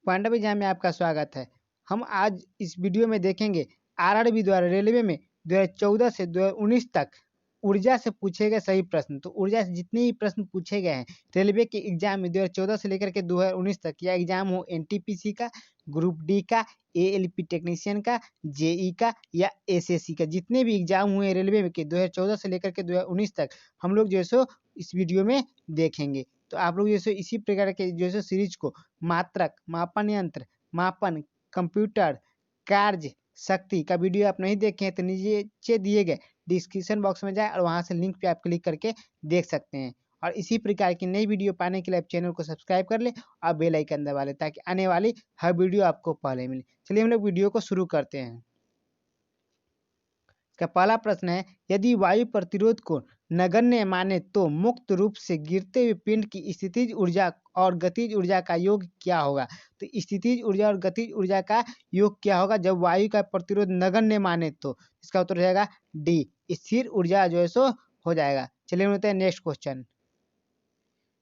Pandav exam में आपका स्वागत है। हम आज इस वीडियो में देखेंगे आरआरबी द्वारा रेलवे में 2014 से 2019 तक ऊर्जा से पूछे गए सही प्रश्न। तो ऊर्जा से जितने भी प्रश्न पूछे गए हैं रेलवे के एग्जाम में 2014 से लेकर के 2019 तक, या एग्जाम हो एनटीपीसी का, ग्रुप डी का, एएलपी टेक्नीशियन का, जेई का या एसएससी का, जितने भी एग्जाम हुए रेलवे में के 2014 से लेकर के 2019 तक हम लोग जो है सो इस वीडियो में देखेंगे। तो आप लोग जैसे इसी प्रकार के जो है सीरीज को मात्रक, मापन यंत्र, मापन, कंप्यूटर, कार्य शक्ति का वीडियो आप नहीं देखे हैं तो नीचे दिए गए डिस्क्रिप्शन बॉक्स में जाए और वहां से लिंक पे आप क्लिक करके देख सकते हैं। और इसी प्रकार की नई वीडियो पाने के लिए आप चैनल को सब्सक्राइब कर ले और बेल आइकन दबा ले ताकि आने वाली हर वीडियो आपको पहले मिले। चलिए हम लोग वीडियो को शुरू करते हैं। का पहला प्रश्न है, यदि वायु प्रतिरोध को नगण्य माने तो मुक्त रूप से गिरते हुए पिंड की स्थितिज ऊर्जा और गतिज ऊर्जा का योग क्या होगा? तो स्थितिज ऊर्जा और गतिज ऊर्जा का योग क्या होगा जब वायु का प्रतिरोध नगण्य माने? तो इसका उत्तर हो जाएगा डी, स्थिर ऊर्जा जो है सो हो जाएगा। चलिए हम लेते हैं नेक्स्ट क्वेश्चन।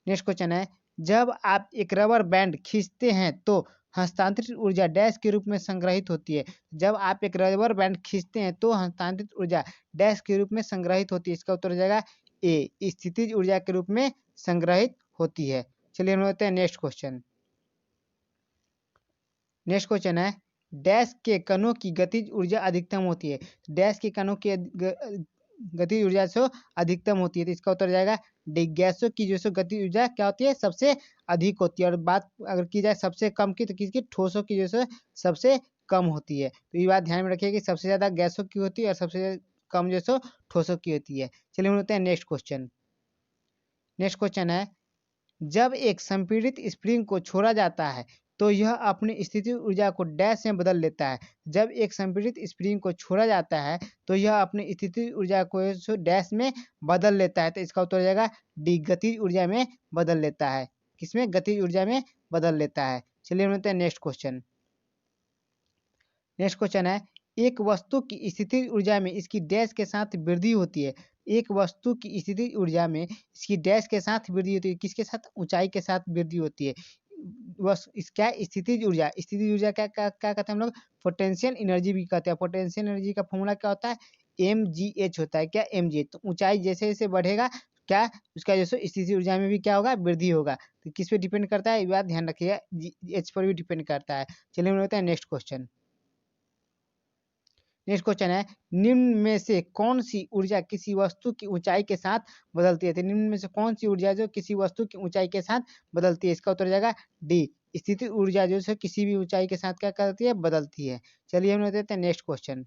नेक्स्ट क्वेश्चन है, जब आप एक रबर बैंड खींचते हैं तो हस्तांतरित ऊर्जा डैश के रूप में संग्रहित होती है। जब आप एक रबर बैंड खींचते हैं तो हस्तांतरित ऊर्जा डैश के रूप में संग्रहित होती है। इसका उत्तर हो जाएगा ए, स्थितिज ऊर्जा के रूप में संग्रहित होती है। चलिए हम लेते हैं नेक्स्ट क्वेश्चन। नेक्स्ट क्वेश्चन है, डैश के कणों की गतिज ऊर्जा अधिकतम होती है। डैश के कणों की गतिज ऊर्जा से अधिकतम होती है। तो इसका उत्तर हो जाएगा डी, गैसों की जो है गतिज ऊर्जा क्या होती है? सबसे अधिक होती है। और बात अगर की जाए सबसे कम की तो किसकी? ठोसों की जो है सबसे कम होती है। तो ये बात ध्यान में रखिए कि सबसे ज्यादा गैसों की होती है और सबसे कम जो है ठोसों की होती है। चलिए हम लेते हैं नेक्स्ट क्वेश्चन। नेक्स्ट क्वेश्चन है, जब एक संपीड़ित स्प्रिंग को छोड़ा जाता है तो यह अपनी स्थिति ऊर्जा को डैश में बदल लेता है। जब एक संपीड़ित स्प्रिंग को छोड़ा जाता है तो यह अपनी स्थिति ऊर्जा को डैश में बदल लेता है। तो इसका उत्तर हो जाएगा डी, गतिज ऊर्जा में बदल लेता है। किसमें? गतिज ऊर्जा में बदल लेता है। चलिए हम लेते हैं नेक्स्ट क्वेश्चन। नेक्स्ट क्वेश्चन है, एक वस्तु की स्थिति ऊर्जा में इसकी डैश के साथ वृद्धि होती है। एक वस्तु की स्थिति ऊर्जा में इसकी डैश के साथ वृद्धि होती है। किसके साथ? ऊंचाई के साथ वृद्धि होती है। इसका स्थितिज ऊर्जा, स्थितिज ऊर्जा क्या कहते हैं हम लोग? पोटेंशियल एनर्जी भी कहते हैं। पोटेंशियल एनर्जी का फॉर्मूला क्या होता है? mgh होता है। क्या? mgh। तो ऊंचाई जैसे जैसे बढ़ेगा क्या उसका जो स्थिति ऊर्जा में भी क्या होगा? वृद्धि होगा। तो किस पे डिपेंड करता है? ये बात ध्यान रखिएगा, एच पर भी डिपेंड करता है। चलिए हम लेते हैं नेक्स्ट क्वेश्चन। नेक्स्ट क्वेश्चन है, निम्न में से कौन सी ऊर्जा किसी वस्तु की ऊंचाई के साथ बदलती है? तो निम्न में से कौन सी ऊर्जा जो किसी वस्तु की ऊंचाई के साथ बदलती है? इसका उत्तर हो जाएगा डी, स्थिति ऊर्जा जो है किसी भी ऊंचाई के साथ क्या करती है? बदलती है। चलिए हम लेते हैं नेक्स्ट क्वेश्चन।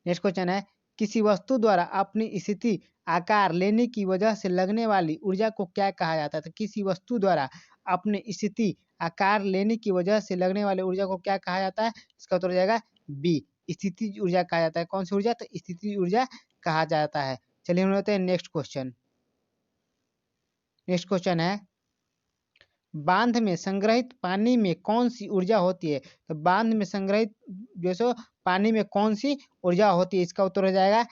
नेक्स्ट क्वेश्चन है, किसी वस्तु द्वारा अपनी स्थिति आकार लेने की वजह से लगने वाली ऊर्जा को क्या कहा जाता है? तो किसी वस्तु द्वारा अपनी स्थिति आकार लेने की वजह से लगने वाली ऊर्जा को क्या कहा जाता है? इसका उत्तर हो जाएगा बी, स्थितिज ऊर्जा कहा जाता है। कौन सी ऊर्जा? तो स्थितिज ऊर्जा कहा जाता है। चलिए हम लेते हैं नेक्स्ट क्वेश्चन। नेक्स्ट क्वेश्चन है, बांध में संग्रहित पानी में कौन सी ऊर्जा होती है? तो बांध में संग्रहित जो सो पानी में कौन सी ऊर्जा होती है? इसका उत्तर हो जाएगा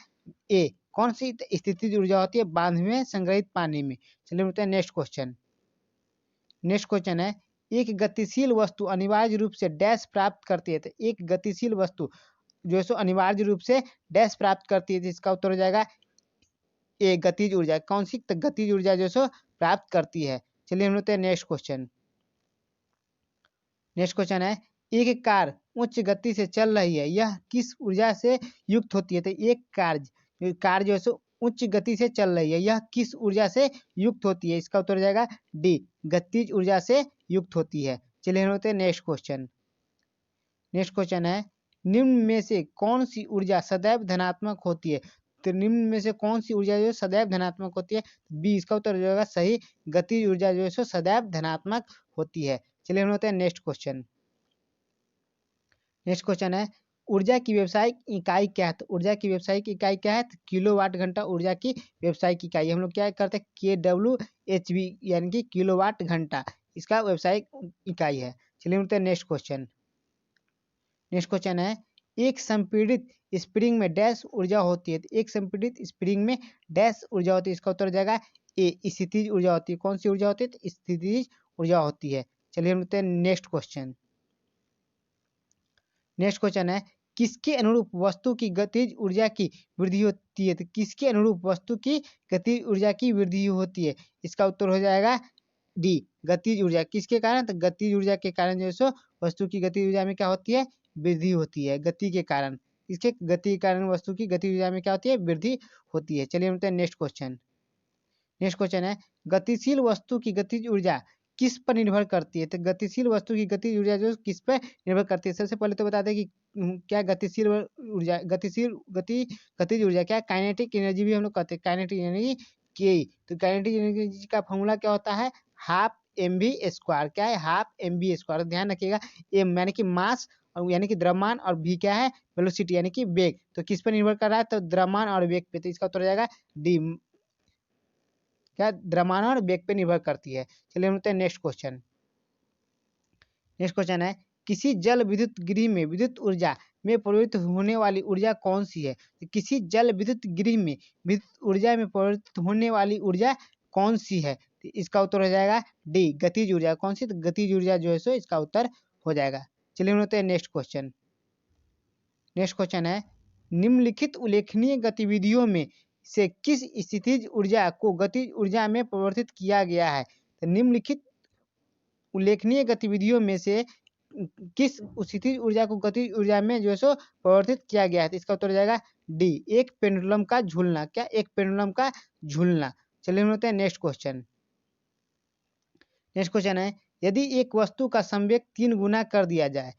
ए, कौन सी? तो स्थितिज ऊर्जा होती है बांध में संग्रहित पानी में। चलिए बोलते हैं नेक्स्ट क्वेश्चन। नेक्स्ट क्वेश्चन है, एक गतिशील वस्तु अनिवार्य रूप से डैश प्राप्त करती है। तो एक गतिशील वस्तु जो है सो अनिवार्य रूप से डैश प्राप्त करती है। तो इसका उत्तर हो जाएगा ए, गतिज ऊर्जा। कौन सी? तो गतिज ऊर्जा जो है सो प्राप्त करती है। चलिए हम लेते हैं नेक्स्ट क्वेश्चन। नेक्स्ट क्वेश्चन है, एक कार उच्च गति से चल रही है, यह किस ऊर्जा से युक्त होती है? तो एक कार जो है सो उच्च गति से चल रही है, यह किस ऊर्जा से युक्त होती है? इसका उत्तर हो जाएगा डी, गतिज ऊर्जा से युक्त होती है। चलिए हम होते हैं नेक्स्ट क्वेश्चन। नेक्स्ट क्वेश्चन है, निम्न में से कौन सी ऊर्जा सदैव धनात्मक होती है? तो निम्न में से कौन सी ऊर्जा जो है सदैव धनात्मक होती है? बी, इसका उत्तर हो जाएगा सही, गतिज ऊर्जा जो है सो सदैव धनात्मक होती है। चलिए हम होते हैं नेक्स्ट क्वेश्चन। नेक्स्ट क्वेश्चन है, ऊर्जा की व्यावसायिक इकाई क्या है? तो ऊर्जा की व्यावसायिक इकाई क्या है? तो किलोवाट घंटा ऊर्जा की व्यावसायिक इकाई। हम लोग क्या करते हैं? KWHV यानी कि किलोवाट घंटा इसका व्यावसायिक इकाई है। चलिए बोलते हैं नेक्स्ट क्वेश्चन। नेक्स्ट क्वेश्चन है, एक संपीड़ित स्प्रिंग में डैश ऊर्जा होती है। तो एक संपीड़ित स्प्रिंग में डैश ऊर्जा होती है। इसका उत्तर हो जाएगा ए, स्थितिज ऊर्जा होती है। कौन सी ऊर्जा होती है? तो स्थितिज ऊर्जा होती है। चलिए हम लेते हैं नेक्स्ट क्वेश्चन। नेक्स्ट क्वेश्चन है किसके अनुरूप वस्तु की गतिज ऊर्जा की वृद्धि होती है? तो किसके अनुरूप वस्तु की गतिज ऊर्जा की वृद्धि होती है? इसका उत्तर हो जाएगा डी, गतिज ऊर्जा। किसके कारण? तो गतिज ऊर्जा के कारण जो है सो वस्तु की गतिज ऊर्जा में क्या होती है? वृद्धि होती है, गति के कारण। इसके गति के कारण वस्तु की गतिज ऊर्जा में क्या होती है? वृद्धि होती है। चलिए हम लेते हैं नेक्स्ट क्वेश्चन। नेक्स्ट क्वेश्चन है गतिशील वस्तु की गतिज ऊर्जा किस पर निर्भर करती है? तो गतिशील वस्तु की गतिज ऊर्जा जो किस पर निर्भर करती है? सबसे पहले तो बता दें कि क्या गतिशील ऊर्जा, गतिज ऊर्जा क्या? काइनेटिक एनर्जी भी हम लोग कहते हैं, काइनेटिक एनर्जी के। तो काइनेटिक एनर्जी का फॉर्मूला क्या होता है? Half M V square. क्या है? Half M V square. ध्यान रखिएगा, एम यानी कि मास और यानी कि द्रव्यमान और भी क्या है? वेलोसिटी यानी कि वेग। तो किस पर निर्भर कर रहा है? तो द्रव्यमान और वेग पे। तो इसका उत्तर हो जाएगा डी, क्या? द्रव्यमान और वेग पे निर्भर करती है। चलिए हम लेते हैं नेक्स्ट क्वेश्चन। नेक्स्ट क्वेश्चन है किसी जल विद्युत गृह में विद्युत ऊर्जा में परिवर्तित होने वाली ऊर्जा कौन सी है? तो किसी जल विद्युत गृह में विद्युत ऊर्जा में परिवर्तित होने वाली ऊर्जा कौन सी है? तो इसका उत्तर हो जाएगा डी, गतिज ऊर्जा। कौन सी? तो गतिज ऊर्जा जो है सो इसका उत्तर हो जाएगा। चलिए हम लेते हैं नेक्स्ट क्वेश्चन। नेक्स्ट क्वेश्चन है निम्नलिखित उल्लेखनीय गतिविधियों में से किस स्थितिज ऊर्जा को गतिज ऊर्जा में परिवर्तित किया गया है? तो निम्नलिखित उल्लेखनीय गतिविधियों में से किस स्थितिज ऊर्जा को गतिज ऊर्जा में जो है सो परिवर्तित किया गया है? तो इसका उत्तर हो जाएगा डी, एक पेंडुलम का झूलना। क्या? एक पेंडुलम का झूलना। चलिए हम लेते हैं नेक्स्ट क्वेश्चन। नेक्स्ट क्वेश्चन है यदि एक वस्तु का संवेग 3 गुना कर दिया जाए,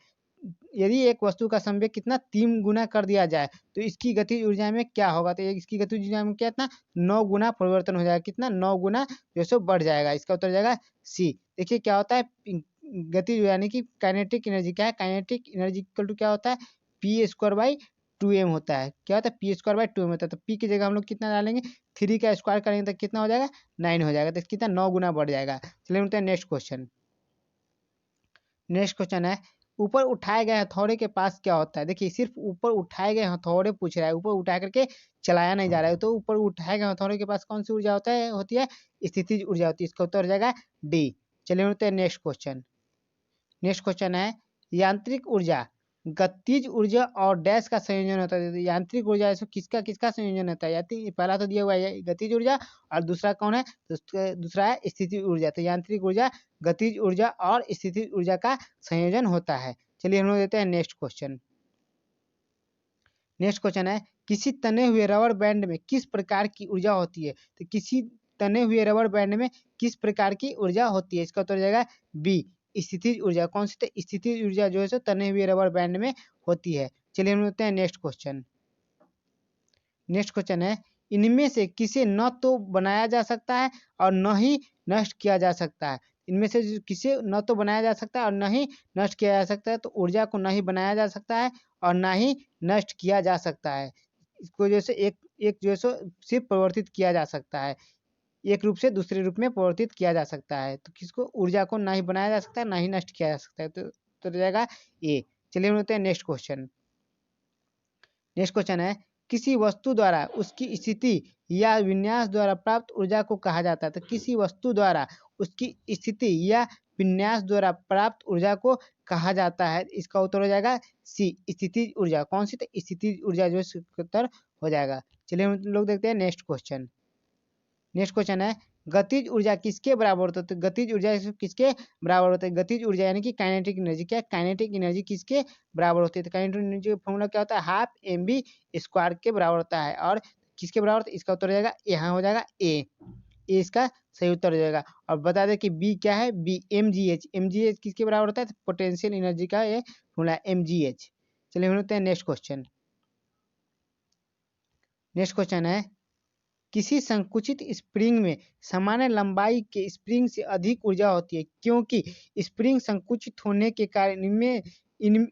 यदि एक वस्तु का संवेग कितना? 3 गुना कर दिया जाए तो इसकी गतिज ऊर्जा में क्या होगा? तो इसकी गतिज ऊर्जा में क्या इतना 9 गुना परिवर्तन हो जाएगा। कितना? 9 गुना जो है सो बढ़ जाएगा। इसका उत्तर हो जाएगा सी। देखिए क्या होता है गतिज ऊर्जा यानी कि काइनेटिक एनर्जी। क्या है? काइनेटिक एनर्जी इक्वल टू क्या होता है? पी स्क्वायर बाई 2m होता है। क्या होता है? पी स्क्वायर बाई 2m होता है। तो पी की जगह हम लोग कितना डालेंगे? 3 का स्क्वायर करेंगे तो कितना हो जाएगा? 9 हो जाएगा। तो कितना? 9 गुना बढ़ जाएगा। चलिए मिलते हैं नेक्स्ट क्वेश्चन। नेक्स्ट क्वेश्चन है ऊपर उठाए गए हथौड़े के पास क्या होता है? देखिए सिर्फ ऊपर उठाए गए हथौड़े पूछ रहा है, ऊपर उठा करके चलाया नहीं जा रहा है। तो ऊपर उठाए गए हथौड़े के पास कौन सी ऊर्जा होती है? स्थितिज ऊर्जा होती है। इसका उत्तर हो जाएगा डी। चलिए मिलते हैं नेक्स्ट क्वेश्चन। नेक्स्ट क्वेश्चन है यांत्रिक ऊर्जा गतिज ऊर्जा और डैश का संयोजन होता है। तो यांत्रिक ऊर्जा ऐसा किसका किसका संयोजन होता है? पहला तो दिया हुआ है गतिज ऊर्जा और दूसरा कौन है? तो दूसरा है स्थितिज ऊर्जा। तो यांत्रिक ऊर्जा, गतिज ऊर्जा और स्थितिज ऊर्जा का संयोजन होता है। चलिए हम लोग देते हैं नेक्स्ट क्वेश्चन। नेक्स्ट क्वेश्चन है किसी तने हुए रबर बैंड में किस प्रकार की ऊर्जा होती है? तो किसी तने हुए रबर बैंड में किस प्रकार की ऊर्जा होती है? इसका उत्तर हो जाएगा बी, स्थितिज ऊर्जा। कौन सी? तो स्थितिज ऊर्जा जो है सो तने हुए रबर बैंड में होती है। चलिए हम लेते हैं नेक्स्ट क्वेश्चन। नेक्स्ट क्वेश्चन है इनमें से किसे न तो बनाया जा सकता है और न ही नष्ट किया जा सकता है? इनमें से किसे न तो बनाया जा सकता है और न ही नष्ट किया जा सकता है? तो ऊर्जा को न ही बनाया जा सकता है और न ही नष्ट किया जा सकता है। इसको जैसे एक एक जो है सो सिर्फ परिवर्तित किया जा सकता है, एक रूप से दूसरे रूप में परिवर्तित किया जा सकता है। तो किसको? ऊर्जा को ना ही बनाया जा सकता है ना ही नष्ट किया जा सकता है। तो जाएगा ए। चलिए हम लेते हैं नेक्स्ट क्वेश्चन। नेक्स्ट क्वेश्चन है किसी वस्तु द्वारा उसकी स्थिति या विन्यास द्वारा प्राप्त ऊर्जा को कहा जाता है? तो किसी वस्तु द्वारा उसकी स्थिति या विन्यास द्वारा प्राप्त ऊर्जा को कहा जाता है। इसका उत्तर हो जाएगा सी, स्थितिज ऊर्जा। कौन सी? तो स्थितिज ऊर्जा जो है उत्तर हो जाएगा। चलिए हम लोग देखते हैं नेक्स्ट क्वेश्चन। नेक्स्ट क्वेश्चन है गतिज ऊर्जा किसके बराबर होता है? तो गतिज ऊर्जा किसके बराबर होता है? गतिज ऊर्जा यानी कि काइनेटिक एनर्जी। क्या? काइनेटिक एनर्जी किसके बराबर होती है? तो काइनेटिक एनर्जी का फॉर्मूला क्या होता है? हाफ एम बी स्क्वायर के बराबर होता है। और किसके बराबर होता है? इसका उत्तर हो जाएगा यहाँ हो जाएगा ए, इसका सही उत्तर हो जाएगा। और बता दें कि बी क्या है? B M G H. M G H किसके बराबर होता है? तो पोटेंशियल एनर्जी का ये फॉर्मूला एम जी एच। चलिए हम लेते हैं नेक्स्ट क्वेश्चन। नेक्स्ट क्वेश्चन है किसी संकुचित स्प्रिंग में सामान्य लंबाई के स्प्रिंग से अधिक ऊर्जा होती है क्योंकि स्प्रिंग संकुचित होने के कारण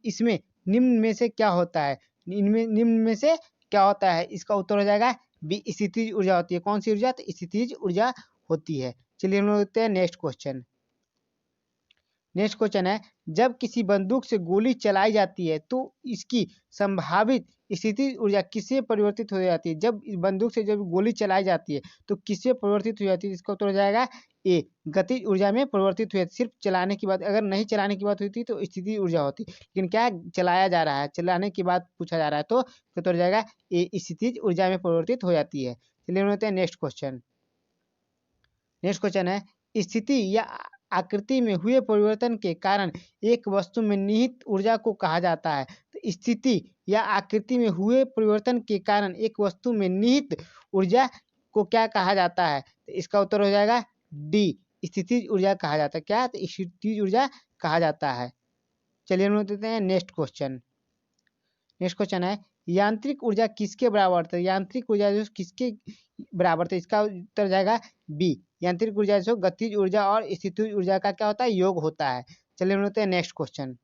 इसमें निम्न में से क्या होता है? निम्न में से क्या होता है? इसका उत्तर हो जाएगा बी, स्थितिज ऊर्जा होती है। कौन सी ऊर्जा? तो स्थितिज ऊर्जा होती है। चलिए हम लोग देखते हैं नेक्स्ट क्वेश्चन। नेक्स्ट क्वेश्चन है, जब किसी बंदूक से गोली चलाई जाती है तो इसकी संभावित स्थिति ऊर्जा किससे परिवर्तित हो जाती है? जब इस बंदूक से जब गोली चलाई जाती है तो किससे परिवर्तित हो जाती है? इसका उत्तर हो जाएगा ए, गतिज ऊर्जा में परिवर्तित हो जाती है। सिर्फ चलाने की बात, अगर नहीं चलाने की बात होती तो स्थिति ऊर्जा होती, लेकिन क्या चलाया जा रहा है, चलाने की बात पूछा जा रहा है तो उत्तर हो जाएगा ए, स्थितिज ऊर्जा में परिवर्तित हो जाती है। चलिए होते हैं नेक्स्ट क्वेश्चन। नेक्स्ट क्वेश्चन है, स्थिति या आकृति में हुए परिवर्तन के कारण एक वस्तु में निहित ऊर्जा को कहा जाता है। तो स्थिति या आकृति में हुए परिवर्तन के कारण एक वस्तु में निहित ऊर्जा को क्या कहा जाता है? तो इसका उत्तर हो जाएगा डी, स्थितिज ऊर्जा कहा जाता है। क्या? तो स्थितिज ऊर्जा कहा जाता है। चलिए हम लोग देते हैं नेक्स्ट क्वेश्चन। नेक्स्ट क्वेश्चन है, यांत्रिक ऊर्जा किसके बराबर था? यांत्रिक ऊर्जा जो किसके बराबर था? इसका उत्तर जाएगा बी, यांत्रिक ऊर्जा जो गतिज ऊर्जा और स्थितिज ऊर्जा का क्या होता है? योग होता है। चलिए हम लोग नेक्स्ट क्वेश्चन।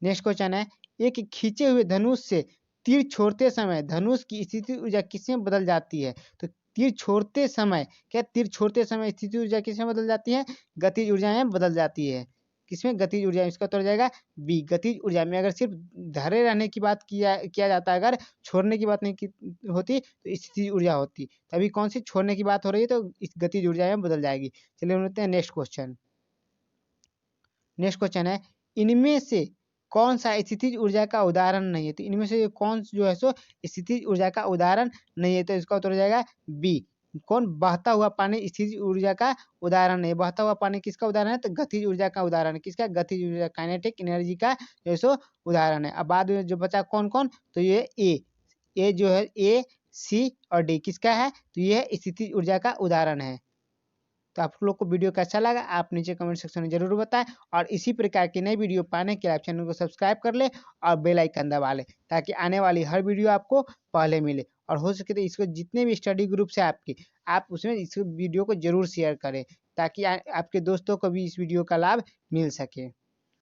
नेक्स्ट क्वेश्चन है, एक खींचे हुए धनुष से तीर छोड़ते समय धनुष की स्थिति ऊर्जा किसमें बदल जाती है? तो तीर छोड़ते समय, क्या तीर छोड़ते समय स्थिति ऊर्जा किसमें बदल जाती है? गतिज ऊर्जा में बदल जाती है। किसमें? गतिज ऊर्जा में। इसका उत्तर जाएगा बी, गतिज ऊर्जा में। अगर सिर्फ धरे रहने की बात किया जाता है, अगर छोड़ने की बात नहीं होती तो स्थिति ऊर्जा होती। तभी कौन सी छोड़ने की बात हो रही है तो इस गतिज ऊर्जा में बदल जाएगी। चलिए हम लेते हैं नेक्स्ट क्वेश्चन। नेक्स्ट क्वेश्चन है, इनमें से कौन सा स्थितिज ऊर्जा का उदाहरण नहीं है? तो इनमें से कौन जो है सो स्थितिज ऊर्जा का उदाहरण नहीं है? तो इसका उत्तर हो जाएगा बी, कौन? बहता हुआ पानी स्थितिज ऊर्जा का उदाहरण नहीं है। बहता हुआ पानी किसका उदाहरण है? तो गतिज ऊर्जा का उदाहरण है। किसका? गतिज ऊर्जा, काइनेटिक एनर्जी का जो है सो उदाहरण है। अब बाद में जो बचा कौन कौन? तो ये ए जो है, ए, सी और डी किसका है? तो ये स्थितिज ऊर्जा का उदाहरण है। तो आप लोग को वीडियो कैसा लगा आप नीचे कमेंट सेक्शन में जरूर बताएं, और इसी प्रकार की नई वीडियो पाने के लिए आप चैनल को सब्सक्राइब कर ले और बेल आइकन दबा ले, ताकि आने वाली हर वीडियो आपको पहले मिले। और हो सके तो इसको जितने भी स्टडी ग्रुप है आपके, आप उसमें इस वीडियो को जरूर शेयर करें, ताकि आपके दोस्तों को भी इस वीडियो का लाभ मिल सके।